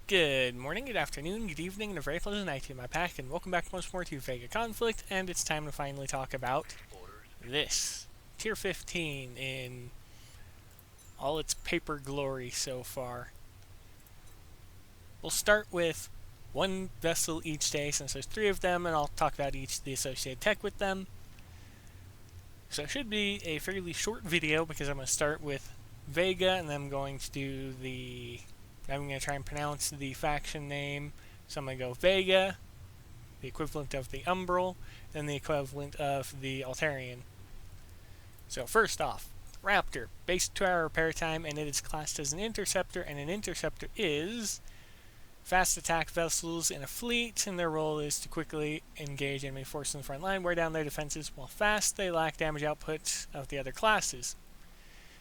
Good morning, good afternoon, good evening, and a very pleasant night to my pack, and welcome back once more to Vega Conflict, and it's time to finally talk about this. Tier 15 in all its paper glory so far. We'll start with one vessel each day since there's 3 of them, and I'll talk about each of the associated tech with them. So it should be a fairly short video because I'm going to start with Vega, and then I'm going to try and pronounce the faction name. So I'm going to go Vega, the equivalent of the Umbral, and the equivalent of the Altarian. So first off, Raptor, base 2-hour repair time, and it is classed as an Interceptor, and an Interceptor is fast attack vessels in a fleet, and their role is to quickly engage enemy forces in the front line, wear down their defenses. While fast, they lack damage output of the other classes.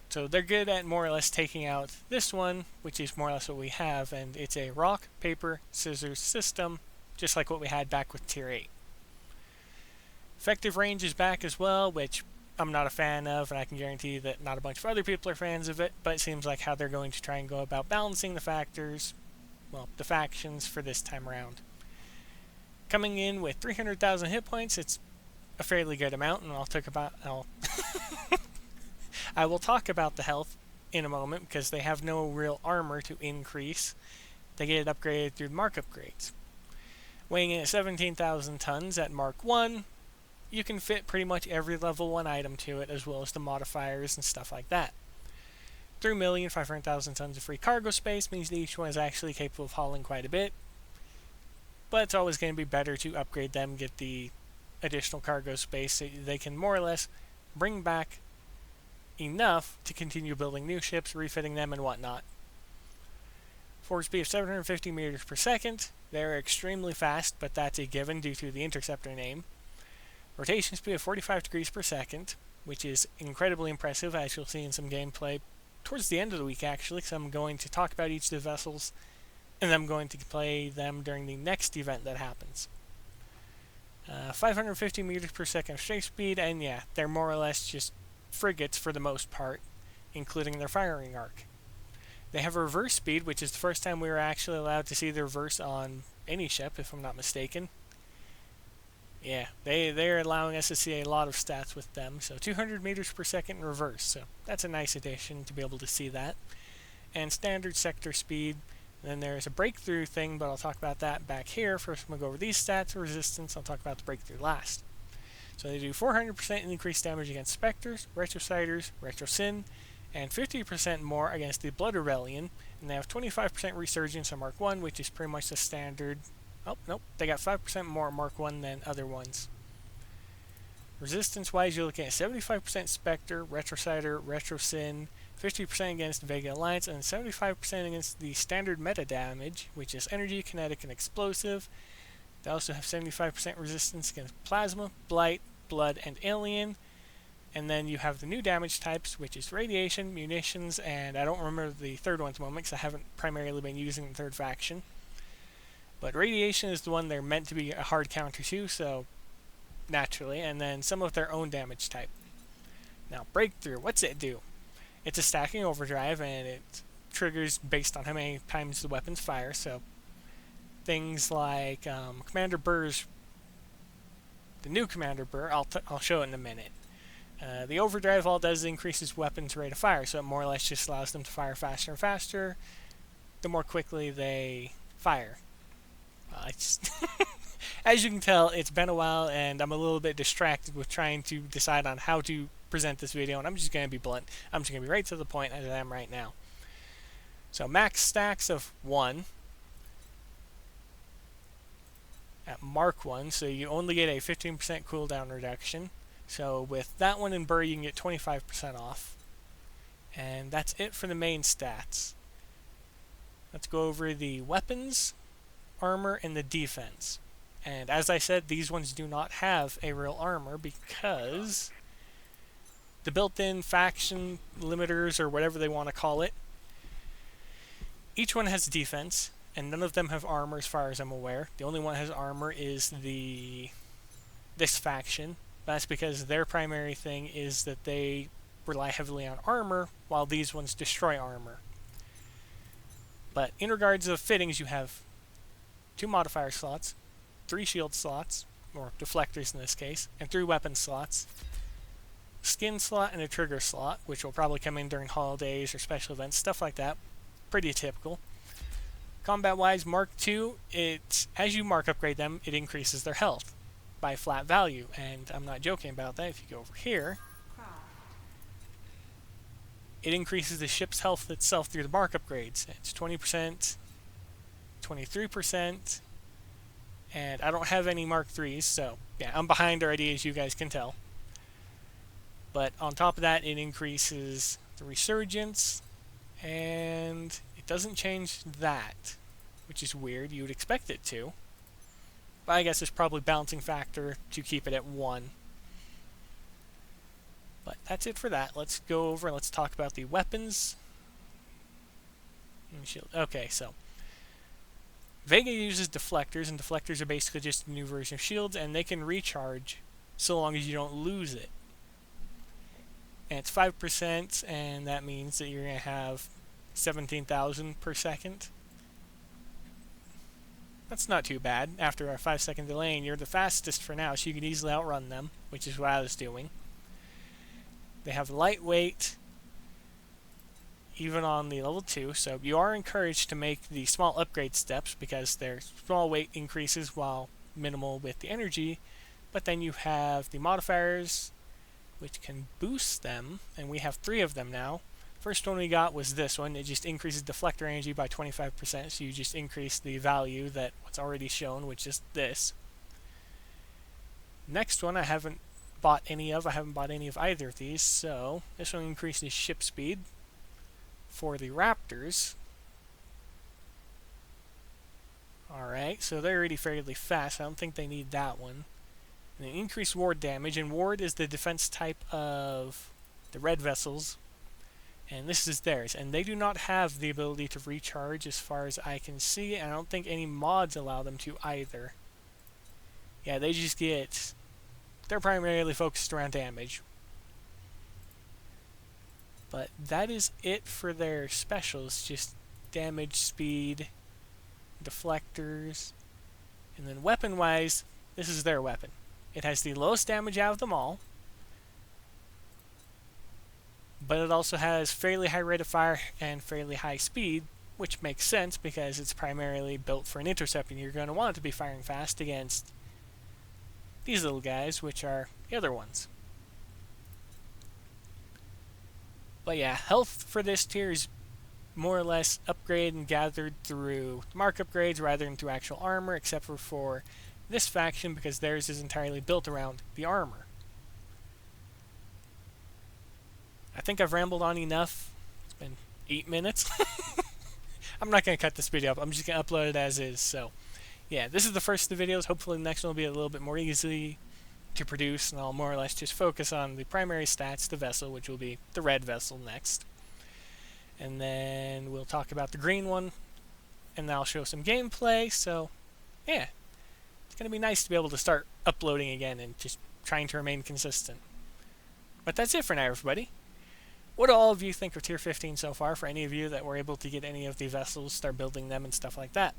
So they're good at more or less taking out this one, which is more or less what we have, and it's a rock, paper, scissors system, just like what we had back with Tier 8. Effective range is back as well, which I'm not a fan of, and I can guarantee that not a bunch of other people are fans of it, but it seems like how they're going to try and go about balancing the factors, well, the factions for this time around. Coming in with 300,000 hit points, it's a fairly good amount, and I will talk about the health in a moment because they have no real armor to increase. They get it upgraded through the mark upgrades. Weighing in at 17,000 tons at Mark 1, you can fit pretty much every level 1 item to it, as well as the modifiers and stuff like that. 3,500,000 tons of free cargo space means that each one is actually capable of hauling quite a bit, but it's always going to be better to upgrade them, get the additional cargo space so they can more or less bring back enough to continue building new ships, refitting them, and whatnot. Forward speed of 750 meters per second. They're extremely fast, but that's a given due to the Interceptor name. Rotation speed of 45 degrees per second, which is incredibly impressive, as you'll see in some gameplay towards the end of the week, actually, because I'm going to talk about each of the vessels, and I'm going to play them during the next event that happens. 550 meters per second strafe speed, and yeah, they're more or less just frigates for the most part, including their firing arc. They have a reverse speed, which is the first time we were actually allowed to see the reverse on any ship, if I'm not mistaken. Yeah, they're allowing us to see a lot of stats with them, so 200 meters per second in reverse, so that's a nice addition to be able to see that. And standard sector speed, and then there's a breakthrough thing, but I'll talk about that back here. First I'm going to go over these stats, resistance, I'll talk about the breakthrough last. So they do 400% increased damage against Spectres, Retrociders, Retrosyn, and 50% more against the Blood Rebellion, and they have 25% resurgence on Mark 1, which is pretty much the standard. Oh, nope, they got 5% more Mark 1 than other ones. Resistance-wise, you're looking at 75% Spectre, Retrocider, Retrosyn, 50% against Vega Alliance, and 75% against the standard meta damage, which is Energy, Kinetic, and Explosive. They also have 75% resistance against Plasma, Blight, Blood, and Alien. And then you have the new damage types, which is Radiation, Munitions, and I don't remember the third one at the moment because I haven't primarily been using the third faction. But Radiation is the one they're meant to be a hard counter to, so naturally, and then some of their own damage type. Now, Breakthrough, what's it do? It's a stacking overdrive, and it triggers based on how many times the weapons fire, so things like Commander Burr's, the new Commander Burr, I'll show it in a minute. The overdrive all does is increases weapons rate of fire, so it more or less just allows them to fire faster and faster, the more quickly they fire. As you can tell, it's been a while, and I'm a little bit distracted with trying to decide on how to present this video, and I'm just going to be blunt. I'm just going to be right to the point as I am right now. So max stacks of 1. At Mark 1, so you only get a 15% cooldown reduction. So with that one in Burr, you can get 25% off. And that's it for the main stats. Let's go over the weapons, armor, and the defense. And as I said, these ones do not have a real armor because the built-in faction limiters, or whatever they want to call it, each one has defense, and none of them have armor as far as I'm aware. The only one that has armor is this faction. That's because their primary thing is that they rely heavily on armor, while these ones destroy armor. But in regards of fittings, you have 2 modifier slots, 3 shield slots, or deflectors in this case, and 3 weapon slots, skin slot, and a trigger slot, which will probably come in during holidays or special events, stuff like that. Pretty typical. Combat-wise, Mark II, as you mark upgrade them, it increases their health by flat value, and I'm not joking about that. If you go over here, it increases the ship's health itself through the mark upgrades. It's 20%, 23%, and I don't have any Mark IIIs, so yeah, I'm behind already, as you guys can tell. But on top of that, it increases the resurgence, and it doesn't change that, which is weird. You would expect it to. But I guess it's probably balancing factor to keep it at 1. But that's it for that. Let's go over and let's talk about the weapons. Okay, so Vega uses deflectors, and deflectors are basically just a new version of shields, and they can recharge so long as you don't lose it. And it's 5%, and that means that you're going to have 17,000 per second. That's not too bad. After a 5-second delay, and you're the fastest for now, so you can easily outrun them, which is what I was doing. They have lightweight, even on the level 2, so you are encouraged to make the small upgrade steps because their small weight increases while minimal with the energy, but then you have the modifiers, which can boost them, and we have 3 of them now. First one we got was this one. It just increases deflector energy by 25%, so you just increase the value that what's already shown, which is this. Next one I haven't bought any of. I haven't bought any of either of these, so this one increases ship speed for the Raptors. Alright, so they're already fairly fast. I don't think they need that one. And increased ward damage, and ward is the defense type of the red vessels, and this is theirs, and they do not have the ability to recharge as far as I can see, and I don't think any mods allow them to either. Yeah, they just get, they're primarily focused around damage. But that is it for their specials, just damage, speed, deflectors, and then weapon-wise, this is their weapon. It has the lowest damage out of them all, but it also has fairly high rate of fire and fairly high speed, which makes sense because it's primarily built for an interceptor, and you're going to want it to be firing fast against these little guys, which are the other ones. But yeah, health for this tier is more or less upgraded and gathered through mark upgrades rather than through actual armor, except for this faction because theirs is entirely built around the armor. I think I've rambled on enough. It's been 8 minutes. I'm not going to cut this video up. I'm just going to upload it as is. So, yeah, this is the first of the videos. Hopefully the next one will be a little bit more easy to produce, and I'll more or less just focus on the primary stats, the vessel, which will be the red vessel next. And then we'll talk about the green one, and then I'll show some gameplay. So, yeah. It's going to be nice to be able to start uploading again and just trying to remain consistent. But that's it for now, everybody. What do all of you think of Tier 15 so far, for any of you that were able to get any of the vessels, start building them and stuff like that?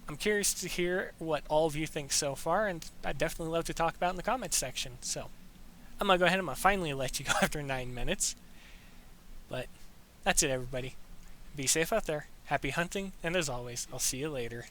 I'm curious to hear what all of you think so far, and I'd definitely love to talk about in the comments section. So, I'm going to go ahead and I'm gonna finally let you go after 9 minutes. But that's it, everybody. Be safe out there, happy hunting, and as always, I'll see you later.